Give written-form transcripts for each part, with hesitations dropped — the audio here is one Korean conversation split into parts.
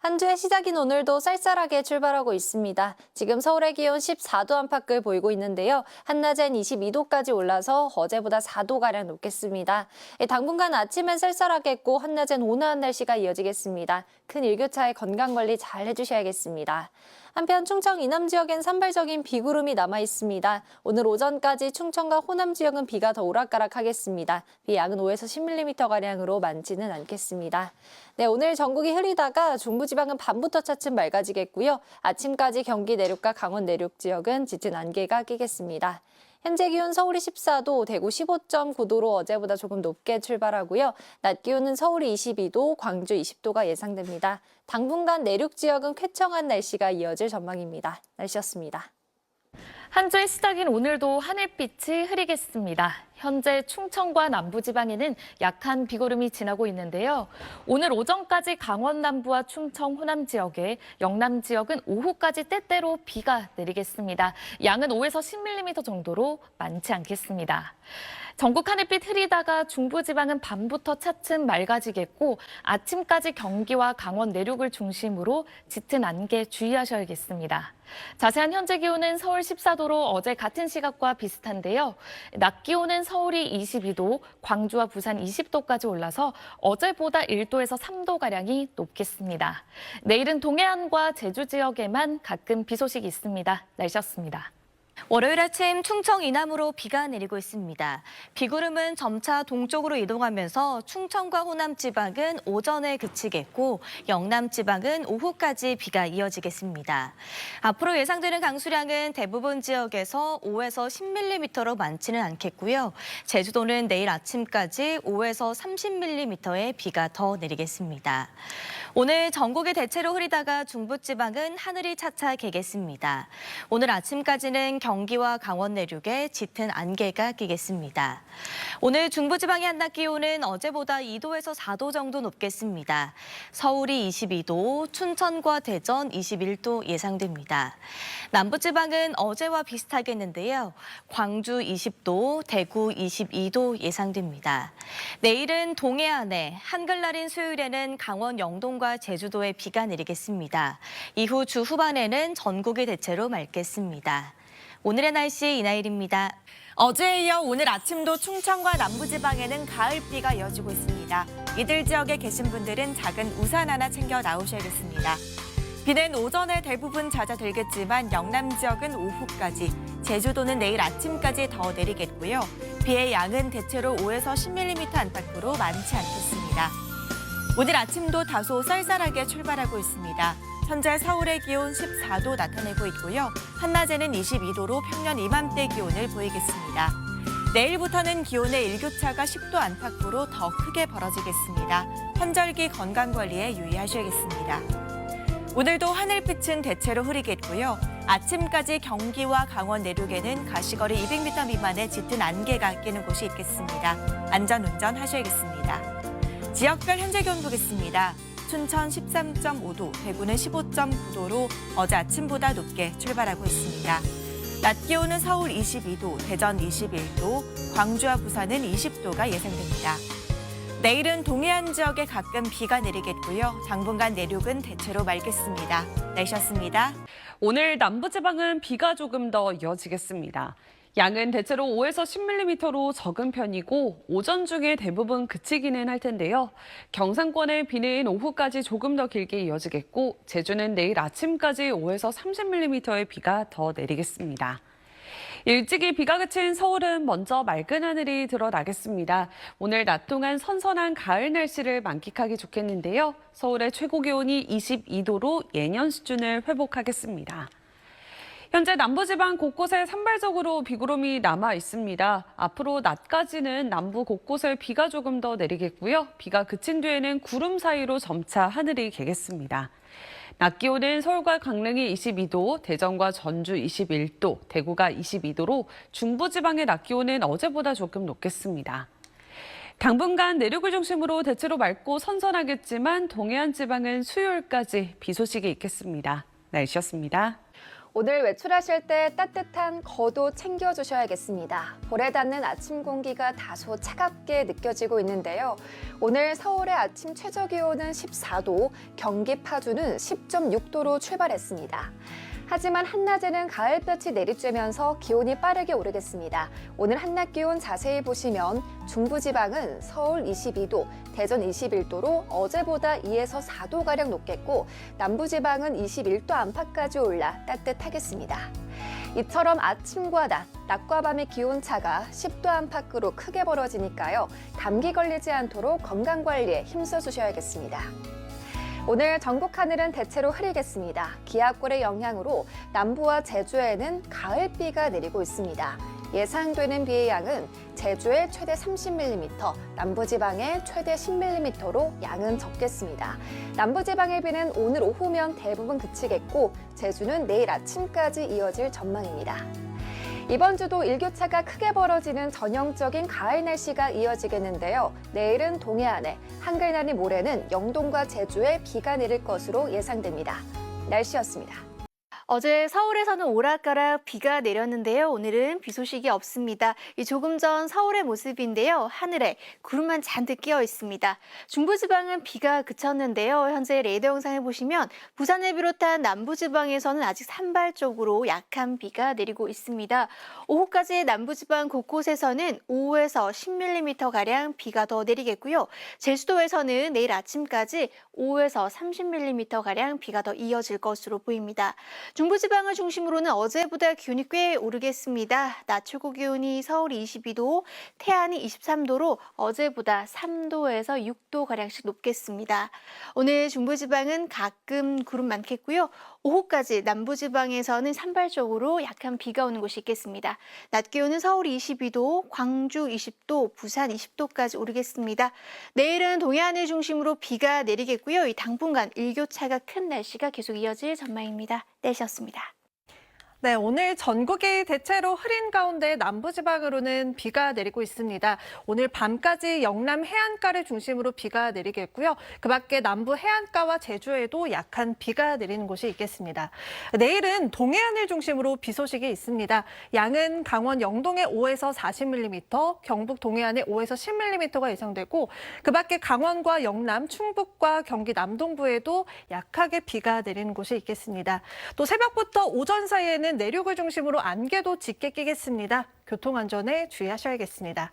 한 주의 시작인 오늘도 쌀쌀하게 출발하고 있습니다. 지금 서울의 기온 14도 안팎을 보이고 있는데요. 한낮엔 22도까지 올라서 어제보다 4도가량 높겠습니다. 당분간 아침엔 쌀쌀하겠고 한낮엔 온화한 날씨가 이어지겠습니다. 큰 일교차에 건강관리 잘 해주셔야겠습니다. 한편 충청 이남 지역엔 산발적인 비구름이 남아 있습니다. 오늘 오전까지 충청과 호남 지역은 비가 더 오락가락하겠습니다. 비 양은 5에서 10mm가량으로 많지는 않겠습니다. 네, 오늘 전국이 흐리다가 중부지방은 밤부터 차츰 맑아지겠고요. 아침까지 경기 내륙과 강원 내륙 지역은 짙은 안개가 끼겠습니다. 현재 기온 서울이 14도, 대구 15.9도로 어제보다 조금 높게 출발하고요. 낮 기온은 서울이 22도, 광주 20도가 예상됩니다. 당분간 내륙 지역은 쾌청한 날씨가 이어질 전망입니다. 날씨였습니다. 한 주의 시작인 오늘도 하늘빛이 흐리겠습니다. 현재 충청과 남부지방에는 약한 비구름이 지나고 있는데요. 오늘 오전까지 강원 남부와 충청 호남 지역에, 영남 지역은 오후까지 때때로 비가 내리겠습니다. 양은 5에서 10mm 정도로 많지 않겠습니다. 전국 하늘빛 흐리다가 중부지방은 밤부터 차츰 맑아지겠고 아침까지 경기와 강원 내륙을 중심으로 짙은 안개 주의하셔야겠습니다. 자세한 현재 기온은 서울 14도로 어제 같은 시각과 비슷한데요. 낮 기온은 서울이 22도, 광주와 부산 20도까지 올라서 어제보다 1도에서 3도가량이 높겠습니다. 내일은 동해안과 제주 지역에만 가끔 비 소식이 있습니다. 날씨였습니다. 월요일 아침 충청 이남으로 비가 내리고 있습니다. 비구름은 점차 동쪽으로 이동하면서 충청과 호남 지방은 오전에 그치겠고 영남 지방은 오후까지 비가 이어지겠습니다. 앞으로 예상되는 강수량은 대부분 지역에서 5에서 10mm로 많지는 않겠고요. 제주도는 내일 아침까지 5에서 30mm의 비가 더 내리겠습니다. 오늘 전국이 대체로 흐리다가 중부지방은 하늘이 차차 개겠습니다. 오늘 아침까지는 경기와 강원 내륙에 짙은 안개가 끼겠습니다. 오늘 중부지방의 한낮 기온은 어제보다 2도에서 4도 정도 높겠습니다. 서울이 22도, 춘천과 대전 21도 예상됩니다. 남부지방은 어제와 비슷하겠는데요. 광주 20도, 대구 22도 예상됩니다. 내일은 동해안에, 한글날인 수요일에는 강원 영동과 제주도에 비가 내리겠습니다. 이후 주 후반에는 전국이 대체로 맑겠습니다. 오늘의 날씨 이나일입니다. 어제에 이어 오늘 아침도 충청과 남부지방에는 가을비가 이어지고 있습니다. 이들 지역에 계신 분들은 작은 우산 하나 챙겨 나오셔야겠습니다. 비는 오전에 대부분 잦아들겠지만 영남 지역은 오후까지, 제주도는 내일 아침까지 더 내리겠고요. 비의 양은 대체로 5에서 10mm 안팎으로 많지 않겠습니다. 오늘 아침도 다소 쌀쌀하게 출발하고 있습니다. 현재 서울의 기온 14도 나타내고 있고요. 한낮에는 22도로 평년 이맘때 기온을 보이겠습니다. 내일부터는 기온의 일교차가 10도 안팎으로 더 크게 벌어지겠습니다. 환절기 건강관리에 유의하셔야겠습니다. 오늘도 하늘빛은 대체로 흐리겠고요. 아침까지 경기와 강원 내륙에는 가시거리 200m 미만의 짙은 안개가 끼는 곳이 있겠습니다. 안전운전 하셔야겠습니다. 지역별 현재 기온 보겠습니다. 춘천 13.5도, 대구는 15.9도로 어제 아침보다 높게 출발하고 있습니다. 낮 기온은 서울 22도, 대전 21도, 광주와 부산은 20도가 예상됩니다. 내일은 동해안 지역에 가끔 비가 내리겠고요. 당분간 내륙은 대체로 맑겠습니다. 날씨였습니다. 오늘 남부지방은 비가 조금 더 이어지겠습니다. 양은 대체로 5에서 10mm로 적은 편이고 오전 중에 대부분 그치기는 할 텐데요. 경상권의 비는 오후까지 조금 더 길게 이어지겠고 제주는 내일 아침까지 5에서 30mm의 비가 더 내리겠습니다. 일찍이 비가 그친 서울은 먼저 맑은 하늘이 드러나겠습니다. 오늘 낮 동안 선선한 가을 날씨를 만끽하기 좋겠는데요. 서울의 최고 기온이 22도로 예년 수준을 회복하겠습니다. 현재 남부지방 곳곳에 산발적으로 비구름이 남아 있습니다. 앞으로 낮까지는 남부 곳곳에 비가 조금 더 내리겠고요. 비가 그친 뒤에는 구름 사이로 점차 하늘이 개겠습니다. 낮 기온은 서울과 강릉이 22도, 대전과 전주 21도, 대구가 22도로 중부지방의 낮 기온은 어제보다 조금 높겠습니다. 당분간 내륙을 중심으로 대체로 맑고 선선하겠지만 동해안 지방은 수요일까지 비 소식이 있겠습니다. 날씨였습니다. 오늘 외출하실 때 따뜻한 겉옷 챙겨주셔야겠습니다. 볼에 닿는 아침 공기가 다소 차갑게 느껴지고 있는데요. 오늘 서울의 아침 최저 기온은 14도, 경기 파주는 10.6도로 출발했습니다. 하지만 한낮에는 가을볕이 내리쬐면서 기온이 빠르게 오르겠습니다. 오늘 한낮 기온 자세히 보시면 중부지방은 서울 22도, 대전 21도로 어제보다 2에서 4도가량 높겠고 남부지방은 21도 안팎까지 올라 따뜻하겠습니다. 이처럼 아침과 낮과 밤의 기온차가 10도 안팎으로 크게 벌어지니까요. 감기 걸리지 않도록 건강관리에 힘써주셔야겠습니다. 오늘 전국 하늘은 대체로 흐리겠습니다. 기압골의 영향으로 남부와 제주에는 가을비가 내리고 있습니다. 예상되는 비의 양은 제주에 최대 30mm, 남부지방에 최대 10mm로 양은 적겠습니다. 남부지방의 비는 오늘 오후면 대부분 그치겠고 제주는 내일 아침까지 이어질 전망입니다. 이번 주도 일교차가 크게 벌어지는 전형적인 가을 날씨가 이어지겠는데요. 내일은 동해안에, 한글날인 모레는 영동과 제주에 비가 내릴 것으로 예상됩니다. 날씨였습니다. 어제 서울에서는 오락가락 비가 내렸는데요. 오늘은 비 소식이 없습니다. 조금 전 서울의 모습인데요. 하늘에 구름만 잔뜩 끼어 있습니다. 중부지방은 비가 그쳤는데요. 현재 레이더 영상을 보시면 부산을 비롯한 남부지방에서는 아직 산발적으로 약한 비가 내리고 있습니다. 오후까지 남부지방 곳곳에서는 5에서 10mm가량 비가 더 내리겠고요. 제주도에서는 내일 아침까지 5에서 30mm가량 비가 더 이어질 것으로 보입니다. 중부지방을 중심으로는 어제보다 기온이 꽤 오르겠습니다. 낮 최고 기온이 서울 22도, 태안이 23도로 어제보다 3도에서 6도가량씩 높겠습니다. 오늘 중부지방은 가끔 구름 많겠고요. 오후까지 남부지방에서는 산발적으로 약한 비가 오는 곳이 있겠습니다. 낮 기온은 서울 22도, 광주 20도, 부산 20도까지 오르겠습니다. 내일은 동해안을 중심으로 비가 내리겠고요. 이 당분간 일교차가 큰 날씨가 계속 이어질 전망입니다. 날씨였습니다. 네, 오늘 전국이 대체로 흐린 가운데 남부지방으로는 비가 내리고 있습니다. 오늘 밤까지 영남 해안가를 중심으로 비가 내리겠고요. 그 밖에 남부 해안가와 제주에도 약한 비가 내리는 곳이 있겠습니다. 내일은 동해안을 중심으로 비 소식이 있습니다. 양은 강원 영동에 5에서 40mm, 경북 동해안에 5에서 10mm가 예상되고 그 밖에 강원과 영남, 충북과 경기 남동부에도 약하게 비가 내리는 곳이 있겠습니다. 또 새벽부터 오전 사이에는 내륙을 중심으로 안개도 짙게 끼겠습니다. 교통안전에 주의하셔야겠습니다.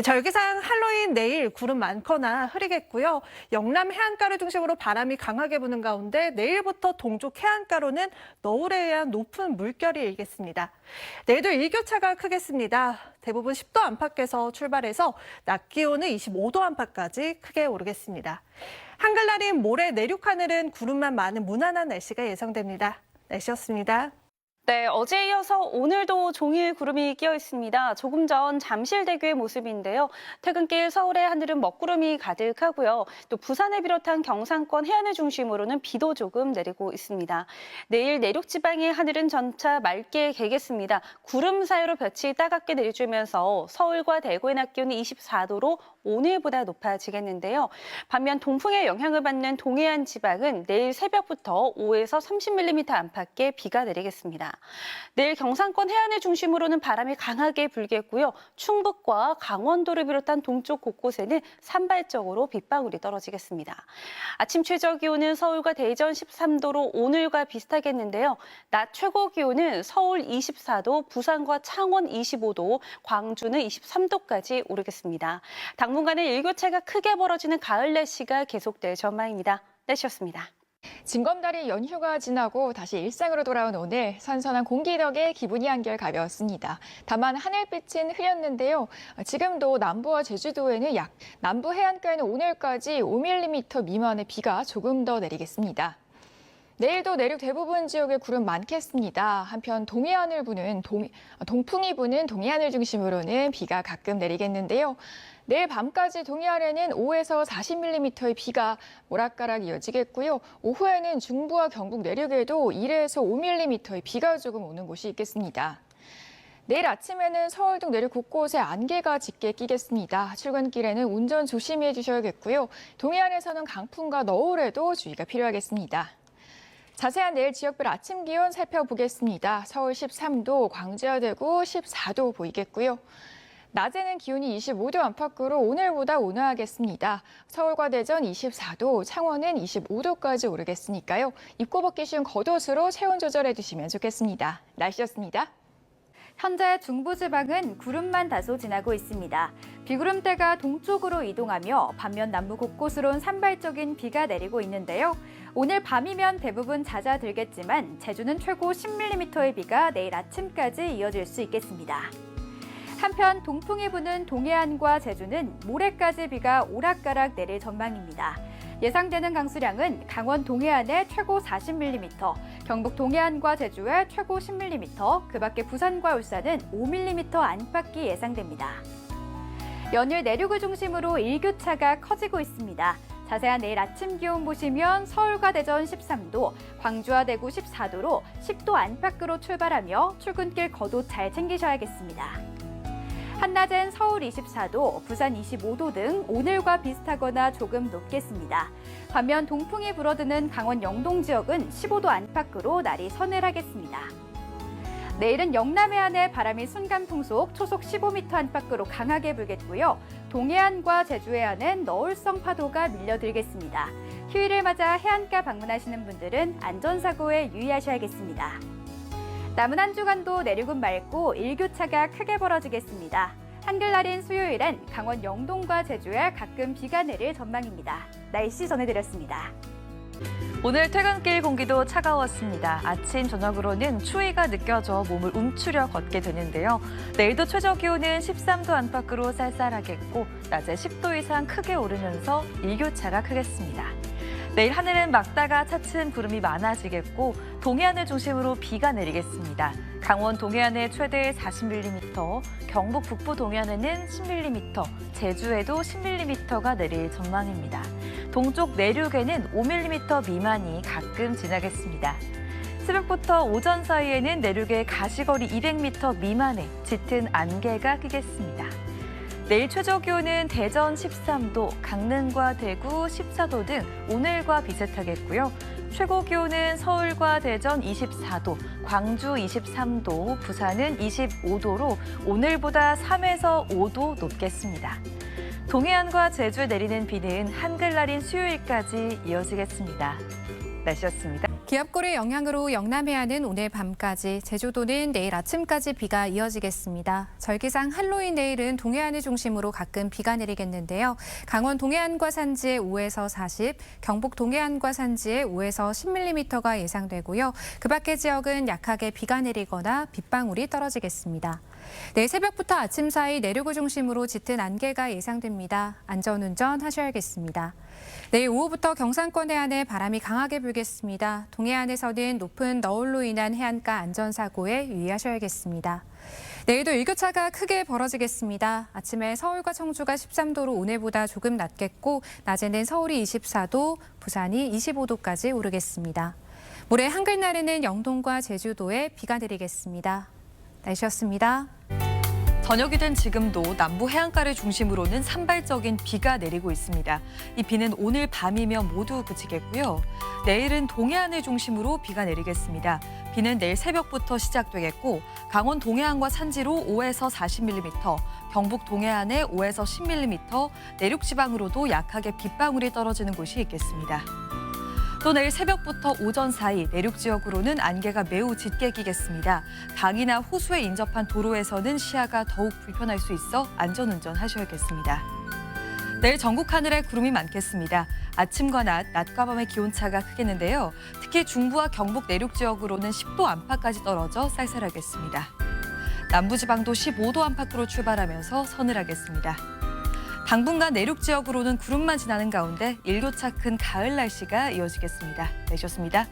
절기상 할로윈 내일 구름 많거나 흐리겠고요. 영남 해안가를 중심으로 바람이 강하게 부는 가운데 내일부터 동쪽 해안가로는 너울에 의한 높은 물결이 일겠습니다. 내일도 일교차가 크겠습니다. 대부분 10도 안팎에서 출발해서 낮 기온은 25도 안팎까지 크게 오르겠습니다. 한글날인 모레 내륙 하늘은 구름만 많은 무난한 날씨가 예상됩니다. 날씨였습니다. 네, 어제에 이어서 오늘도 종일 구름이 끼어 있습니다. 조금 전 잠실대교의 모습인데요. 퇴근길 서울의 하늘은 먹구름이 가득하고요. 또 부산을 비롯한 경상권 해안을 중심으로는 비도 조금 내리고 있습니다. 내일 내륙 지방의 하늘은 점차 맑게 개겠습니다. 구름 사이로 볕이 따갑게 내리쬐면서 서울과 대구의 낮 기온이 24도로 오늘보다 높아지겠는데요. 반면 동풍의 영향을 받는 동해안 지방은 내일 새벽부터 5에서 30mm 안팎의 비가 내리겠습니다. 내일 경상권 해안을 중심으로는 바람이 강하게 불겠고요. 충북과 강원도를 비롯한 동쪽 곳곳에는 산발적으로 빗방울이 떨어지겠습니다. 아침 최저 기온은 서울과 대전 13도로 오늘과 비슷하겠는데요. 낮 최고 기온은 서울 24도, 부산과 창원 25도, 광주는 23도까지 오르겠습니다. 당분간은 일교차가 크게 벌어지는 가을 날씨가 계속될 전망입니다. 날씨였습니다. 징검다리 연휴가 지나고 다시 일상으로 돌아온 오늘 선선한 공기 덕에 기분이 한결 가벼웠습니다. 다만 하늘빛은 흐렸는데요. 지금도 남부와 제주도에는 남부 해안가에는 오늘까지 5mm 미만의 비가 조금 더 내리겠습니다. 내일도 내륙 대부분 지역에 구름 많겠습니다. 한편 동해안을 부는 동풍이 부는 동해안을 중심으로는 비가 가끔 내리겠는데요. 내일 밤까지 동해안에는 5에서 40mm의 비가 오락가락 이어지겠고요. 오후에는 중부와 경북 내륙에도 1에서 5mm의 비가 조금 오는 곳이 있겠습니다. 내일 아침에는 서울 등 내륙 곳곳에 안개가 짙게 끼겠습니다. 출근길에는 운전 조심해 주셔야겠고요. 동해안에서는 강풍과 너울에도 주의가 필요하겠습니다. 자세한 내일 지역별 아침 기온 살펴보겠습니다. 서울 13도, 광주와 대구 14도 보이겠고요. 낮에는 기온이 25도 안팎으로 오늘보다 온화하겠습니다. 서울과 대전 24도, 창원은 25도까지 오르겠으니까요. 입고 벗기 쉬운 겉옷으로 체온 조절해 두시면 좋겠습니다. 날씨였습니다. 현재 중부지방은 구름만 다소 지나고 있습니다. 비구름대가 동쪽으로 이동하며 반면 남부 곳곳으론 산발적인 비가 내리고 있는데요. 오늘 밤이면 대부분 잦아들겠지만 제주는 최고 10mm의 비가 내일 아침까지 이어질 수 있겠습니다. 한편 동풍이 부는 동해안과 제주는 모레까지 비가 오락가락 내릴 전망입니다. 예상되는 강수량은 강원 동해안에 최고 40mm, 경북 동해안과 제주에 최고 10mm, 그 밖에 부산과 울산은 5mm 안팎이 예상됩니다. 연일 내륙을 중심으로 일교차가 커지고 있습니다. 자세한 내일 아침 기온 보시면 서울과 대전 13도, 광주와 대구 14도로 10도 안팎으로 출발하며 출근길 겉옷 잘 챙기셔야겠습니다. 한낮엔 서울 24도, 부산 25도 등 오늘과 비슷하거나 조금 높겠습니다. 반면 동풍이 불어드는 강원 영동 지역은 15도 안팎으로 날이 서늘하겠습니다. 내일은 영남 해안에 바람이 순간풍속 초속 15m 안팎으로 강하게 불겠고요. 동해안과 제주 해안은 너울성 파도가 밀려들겠습니다. 휴일을 맞아 해안가 방문하시는 분들은 안전사고에 유의하셔야겠습니다. 남은 한 주간도 내륙은 맑고 일교차가 크게 벌어지겠습니다. 한글날인 수요일엔 강원 영동과 제주에 가끔 비가 내릴 전망입니다. 날씨 전해드렸습니다. 오늘 퇴근길 공기도 차가웠습니다. 아침, 저녁으로는 추위가 느껴져 몸을 움츠려 걷게 되는데요. 내일도 최저 기온은 13도 안팎으로 쌀쌀하겠고 낮에 10도 이상 크게 오르면서 일교차가 크겠습니다. 내일 하늘은 맑다가 차츰 구름이 많아지겠고 동해안을 중심으로 비가 내리겠습니다. 강원 동해안에 최대 40mm, 경북 북부 동해안에는 10mm, 제주에도 10mm가 내릴 전망입니다. 동쪽 내륙에는 5mm 미만이 가끔 지나겠습니다. 새벽부터 오전 사이에는 내륙에 가시거리 200m 미만의 짙은 안개가 끼겠습니다. 내일 최저 기온은 대전 13도, 강릉과 대구 14도 등 오늘과 비슷하겠고요. 최고 기온은 서울과 대전 24도, 광주 23도, 부산은 25도로 오늘보다 3에서 5도 높겠습니다. 동해안과 제주에 내리는 비는 한글날인 수요일까지 이어지겠습니다. 날씨였습니다. 기압골의 영향으로 영남 해안은 오늘 밤까지, 제주도는 내일 아침까지 비가 이어지겠습니다. 절기상 할로윈 내일은 동해안을 중심으로 가끔 비가 내리겠는데요. 강원 동해안과 산지에 5에서 40, 경북 동해안과 산지에 5에서 10mm가 예상되고요. 그 밖의 지역은 약하게 비가 내리거나 빗방울이 떨어지겠습니다. 내일 새벽부터 아침 사이 내륙을 중심으로 짙은 안개가 예상됩니다. 안전운전 하셔야겠습니다. 내일 오후부터 경상권 해안에 바람이 강하게 불겠습니다. 동해안에서는 높은 너울로 인한 해안가 안전사고에 유의하셔야겠습니다. 내일도 일교차가 크게 벌어지겠습니다. 아침에 서울과 청주가 13도로 오늘보다 조금 낮겠고 낮에는 서울이 24도, 부산이 25도까지 오르겠습니다. 모레 한글날에는 영동과 제주도에 비가 내리겠습니다. 날씨였습니다. 저녁이 된 지금도 남부 해안가를 중심으로는 산발적인 비가 내리고 있습니다. 이 비는 오늘 밤이면 모두 그치겠고요. 내일은 동해안을 중심으로 비가 내리겠습니다. 비는 내일 새벽부터 시작되겠고 강원 동해안과 산지로 5에서 40mm, 경북 동해안에 5에서 10mm, 내륙 지방으로도 약하게 빗방울이 떨어지는 곳이 있겠습니다. 또 내일 새벽부터 오전 사이 내륙 지역으로는 안개가 매우 짙게 끼겠습니다. 강이나 호수에 인접한 도로에서는 시야가 더욱 불편할 수 있어 안전운전 하셔야겠습니다. 내일 전국 하늘에 구름이 많겠습니다. 아침과 낮과 밤의 기온차가 크겠는데요. 특히 중부와 경북 내륙 지역으로는 10도 안팎까지 떨어져 쌀쌀하겠습니다. 남부지방도 15도 안팎으로 출발하면서 서늘하겠습니다. 당분간 내륙 지역으로는 구름만 지나는 가운데 일교차 큰 가을 날씨가 이어지겠습니다. 내셨습니다.